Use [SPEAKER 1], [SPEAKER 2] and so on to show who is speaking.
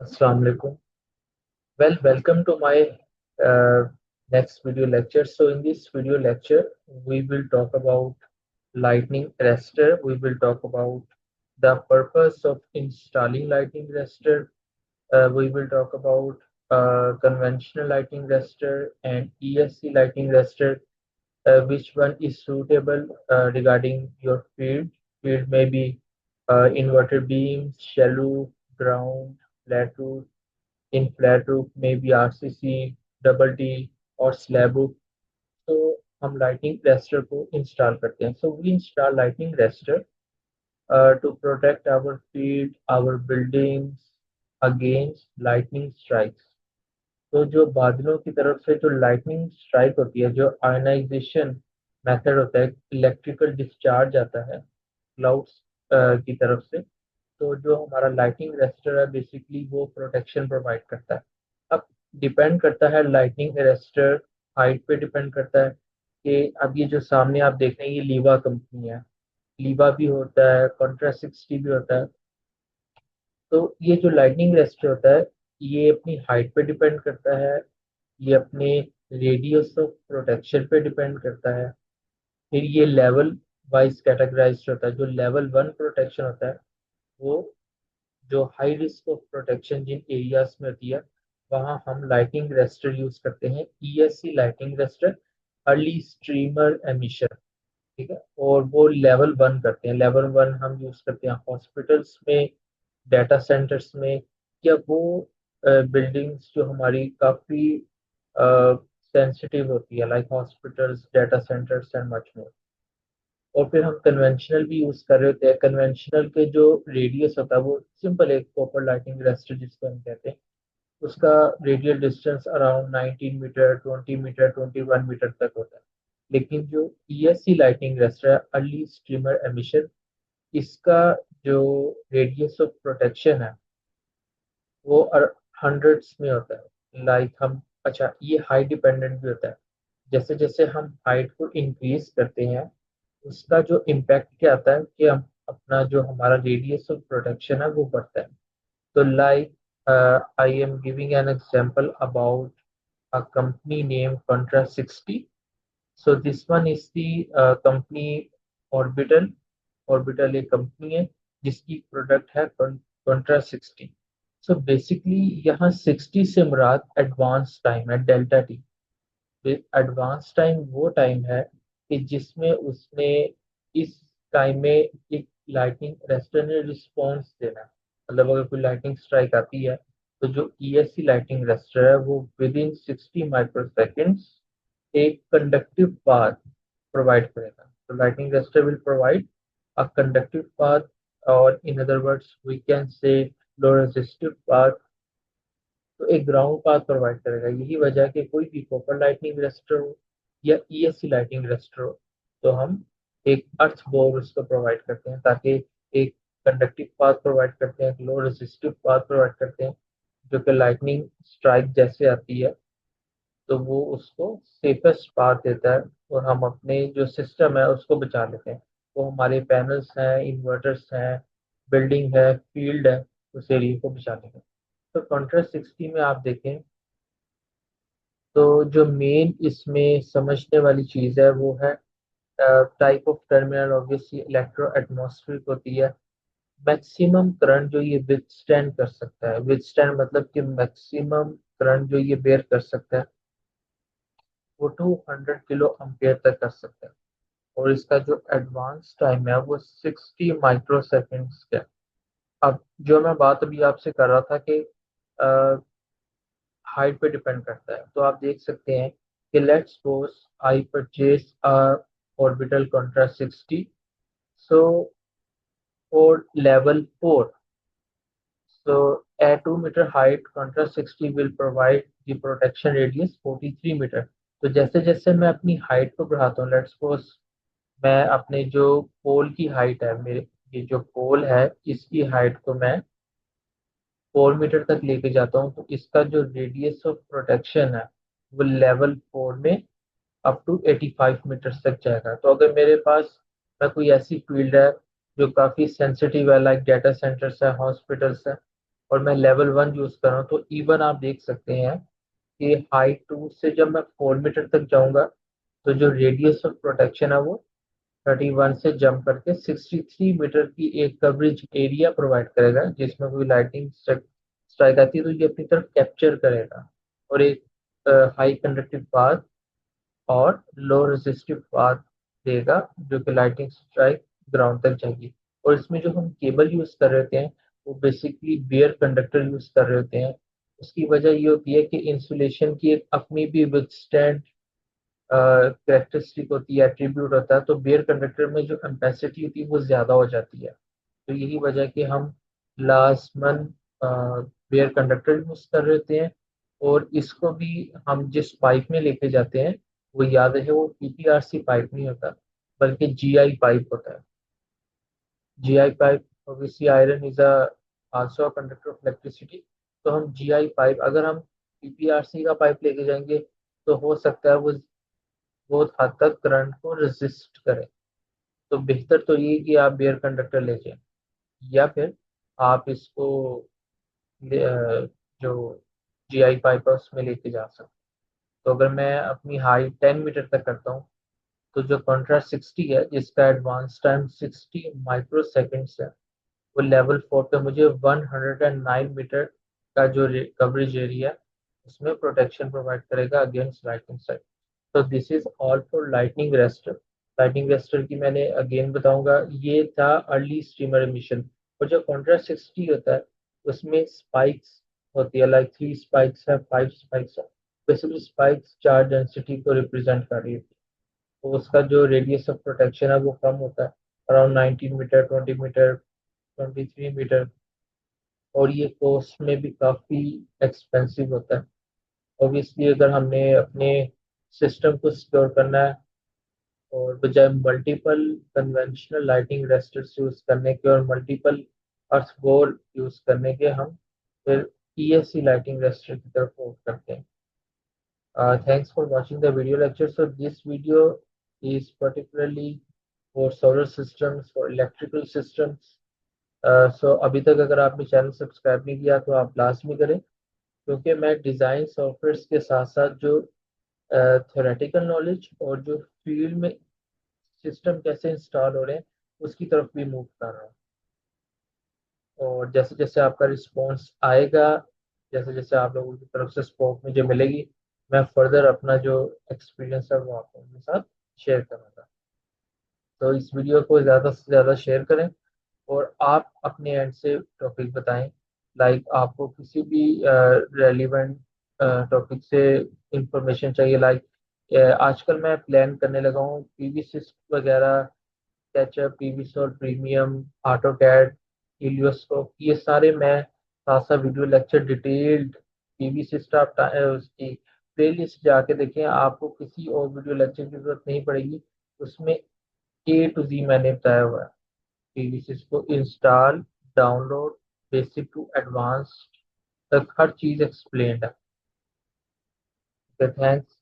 [SPEAKER 1] Assalamu alaikum. Well, welcome to my next video lecture. So, in this video lecture, we will talk about lightning arrestor. We will talk about the purpose of installing lightning arrestor. We will talk about conventional lightning arrestor and ESC lightning arrestor. Which one is suitable regarding your field? Field may be inverter beam, shallow, ground, flat roof. In flat roof maybe RCC, double D और slab roof. तो हम lightning arrester को install करते हैं। So we install lightning arrester to protect our field our buildings against lightning strikes. तो जो बादलों की तरफ से जो लाइटनिंग स्ट्राइक होती है, जो आयनाइजेशन मेथड होता है, इलेक्ट्रिकल डिस्चार्ज आता है क्लाउड्स की तरफ से, तो जो हमारा लाइटिंग अरेस्टर है बेसिकली वो प्रोटेक्शन प्रोवाइड करता है। अब डिपेंड करता है लाइटिंग अरेस्टर हाइट पे डिपेंड करता है कि अब ये जो सामने आप देख रहे हैं ये लीवा कंपनी है। लीवा भी होता है, कॉन्ट्रा 60 भी होता है। तो ये जो लाइटिंग अरेस्टर होता है ये अपनी हाइट पे डिपेंड करता है, ये अपने रेडियस ऑफ प्रोटेक्शन पे डिपेंड करता है। फिर ये लेवल वाइज कैटेगराइज होता है। जो लेवल 1 प्रोटेक्शन होता है वो जो हाई रिस्क ऑफ प्रोटेक्शन जिन एरियाज में होती है वहाँ हम लाइटिंग रेस्टर यूज करते हैं, ESC lightning arrester, early streamer emission. ठीक है, और वो लेवल 1 करते हैं। लेवल 1 हम यूज करते हैं हॉस्पिटल्स में, डाटा सेंटर्स में, या वो बिल्डिंग्स जो हमारी काफ़ी सेंसिटिव होती है, like hospitals, data centres and much more. और फिर हम कन्वेंशनल भी यूज कर रहे होते हैं। कन्वेंशनल के जो रेडियस होता है वो सिंपल एक कॉपर लाइटिंग रेस्टर जिसको हम कहते हैं, उसका radial distance around 19 metre, 20 metre, 21 metre तक होता है। लेकिन जो ईएससी लाइटिंग रेस्टर है, अर्ली स्ट्रीमर एमिशन, इसका जो रेडियस ऑफ प्रोटेक्शन है वो हंड्रेड्स में होता है। लाइक हम, अच्छा ये हाइट डिपेंडेंट भी होता है। जैसे जैसे हम हाइट को इंक्रीज करते हैं उसका जो इम्पैक्ट क्या आता है कि हम अपना जो हमारा रेडियस ऑफ प्रोटेक्शन है वो बढ़ता है। तो like I am giving an example about a company named Contra 60. So this one is the company Orbital. Orbital एक कंपनी है जिसकी प्रोडक्ट है Contra 60। सो बेसिकली यहाँ 60 से मुराद एडवांस टाइम है, डेल्टा टी। एडवांस टाइम वो टाइम है कि जिसमें उसने इस टाइम में एक लाइटनिंग अरेस्टर ने रिस्पॉन्स देना है। मतलब अगर कोई लाइटनिंग स्ट्राइक आती है तो जो ईएससी लाइटनिंग अरेस्टर है वो विद इन 60 माइक्रोसेकेंड्स एक कंडक्टिव पाथ प्रोवाइड करेगा। तो lightning arrester will provide a conductive path, और in other words we can say low resistive path. तो एक ग्राउंड पाथ प्रोवाइड करेगा। यही वजह है कि कोई भी कॉपर लाइटनिंग रजिस्टर हो या ईएससी लाइटनिंग रजिस्टर हो तो हम एक अर्थ बोर उसको प्रोवाइड करते हैं, ताकि एक कंडक्टिव पाथ प्रोवाइड करते हैं, एक लो रेजिस्टिव पाथ प्रोवाइड करते हैं, जो कि लाइटनिंग स्ट्राइक जैसे आती है तो वो उसको सेफेस्ट पाथ देता है और हम अपने जो सिस्टम है उसको बचा लेते हैं। वो हमारे पैनल्स हैं, इन्वर्टर्स हैं, बिल्डिंग है, फील्ड है, उस एरिया को बचा लेते हैं। तो कॉन्ट्रास्ट 60 में आप देखें तो जो मेन इसमें समझने वाली चीज़ है वो है type of terminal. Obviously electro atmospheric होती है। मैक्सिमम करंट जो ये विथस्टैंड कर सकता है, विथस्टैंड मतलब कि मैक्सिमम करंट जो ये बेयर कर सकता है वो 200 किलो एम्पियर तक कर सकता है। और इसका जो एडवांस टाइम है वो 60 माइक्रो सेकेंड्स का है। अब जो मैं बात अभी आपसे कर रहा था कि हाइट पे डिपेंड करता है, तो आप देख सकते हैं कि let's suppose I purchase a orbital Contra 60। So for level 4, so at 2 meter height contra 60 will provide the protection radius 43 metre. तो जैसे जैसे मैं अपनी हाइट को बढ़ाता हूँ, लेट्स सपोज मैं अपने जो पोल की हाइट है, मेरे ये जो पोल है इसकी हाइट को मैं 4 मीटर तक लेके जाता हूँ, तो इसका जो रेडियस ऑफ प्रोटेक्शन है वो लेवल 4 में अप टू 85 मीटर्स तक जाएगा। तो अगर मेरे पास कोई ऐसी फील्ड है जो काफ़ी सेंसिटिव है, लाइक डाटा सेंटर्स है, हॉस्पिटल्स है, और मैं लेवल 1 यूज कर रहा हूँ, तो इवन आप देख सकते हैं कि हाइट 2 से जब मैं 4 मीटर तक जाऊंगा तो जो रेडियस ऑफ प्रोटेक्शन है वो 31 से जंप करके 63 मीटर की एक कवरेज एरिया प्रोवाइड करेगा, जिसमें कोई लाइटिंग स्ट्राइक आती है तो ये अपनी तरफ कैप्चर करेगा, और एक हाई कंडक्टिव पाथ और लो रेजिस्टिव पाथ देगा जो कि लाइटिंग स्ट्राइक ग्राउंड तक जाएगी। और इसमें जो हम केबल यूज कर रहे होते हैं वो बेसिकली बेयर कंडक्टर यूज कर रहे होते हैं। उसकी वजह ये होती है कि इंसुलेशन की एक अपनी भी विथस्टैंड कैरेक्टरिस्टिक होती है, एट्रीब्यूट होता है, तो बेयर कंडक्टर में जो एम्पेसिटी होती है वो ज़्यादा हो जाती है। तो यही वजह है कि हम last month bare conductor use कर रहे होते हैं। और इसको भी हम जिस पाइप में लेके जाते हैं वो याद है, वो पीपीआरसी पाइप नहीं होता बल्कि जीआई पाइप होता है। GI pipe obviously iron is also a conductor of electricity. तो हम जीआई पाइप, अगर हम पीपीआरसी का पाइप लेके जाएंगे तो हो सकता है वो बहुत हद तक करंट को रेजिस्ट करे। तो बेहतर तो ये कि आप बेयर कंडक्टर ले जाएं, या फिर आप इसको जो जीआई पाइप है उसमें लेके जा सकते हैं। तो अगर मैं अपनी हाइट 10 मीटर तक करता हूँ तो जो कॉन्ट्रास्ट 60 है जिसका एडवांस टाइम 60 माइक्रो है, वो लेवल 4 पे मुझे 109 मीटर का जो कवरेज एरिया उसमें प्रोटेक्शन प्रोवाइड करेगा अगेंस्ट लाइटनिंग साइड। तो this is all for lightning arrester. Lightning arrester की मैंने अगेन बताऊंगा, ये था अर्ली स्ट्रीमर एमिशन। और जो कॉन्ट्रास्ट 60 होता है उसमें स्पाइक्स होती है, लाइक 3 स्पाइक्स है, 5 स्पाइक्स है। बेसिकली स्पाइक्स चार्ज डेंसिटी को रिप्रेजेंट कर रही है। तो उसका जो रेडियस ऑफ प्रोटेक्शन है वो कम होता है, अराउंड 19 मीटर, 20 मीटर, 23 मीटर। और ये कॉस्ट में भी काफ़ी एक्सपेंसिव होता है। ऑब्वियसली अगर हमने अपने सिस्टम को सिक्योर करना है और बजाय मल्टीपल कन्वेंशनल लाइटिंग रेस्टर्स यूज करने के और मल्टीपल अर्थ बोर्ड यूज करने के, हम फिर ईएससी लाइटिंग रेस्टर की तरफ मूव करते हैं। Thanks for watching the video lecture. So this video is particularly for solar systems, for electrical systems. So अभी तक अगर आपने चैनल सब्सक्राइब नहीं किया तो आप लाजमी करें, क्योंकि मैं डिज़ाइन सॉफ्टवेयर के साथ साथ जो थ्योरेटिकल नॉलेज और जो फील्ड में सिस्टम कैसे इंस्टॉल हो रहे हैं उसकी तरफ भी मूव कर रहा हूँ। और जैसे जैसे आपका रिस्पॉन्स आएगा, जैसे जैसे आप लोगों की तरफ से सपोर्ट मुझे मिलेगी, मैं फर्दर अपना जो एक्सपीरियंस है वो आप लोगों के साथ शेयर करूँगा। तो इस वीडियो को ज़्यादा से ज़्यादा शेयर करें और आप अपने एंड से टॉपिक बताएं। लाइक आपको किसी भी रेलिवेंट टॉपिक से इंफॉर्मेशन चाहिए, लाइक आजकल मैं प्लान करने लगा हूँ पीवी सिस्ट वगैरह, स्केचअप, पीवीसॉल्व प्रीमियम, ऑटो कैड, हीलियोस्कोप, ये सारे मैं साथ साथ video lecture detailed PV system उसकी प्लेलिस्ट जाके देखें, आपको किसी और वीडियो लेक्चर की जरूरत नहीं पड़ेगी। उसमें ए टू जी मैंने बताया हुआ है, पीवीसीस को install, download, basic to advance तक हर चीज एक्सप्लेन्ड है। थैंक्स।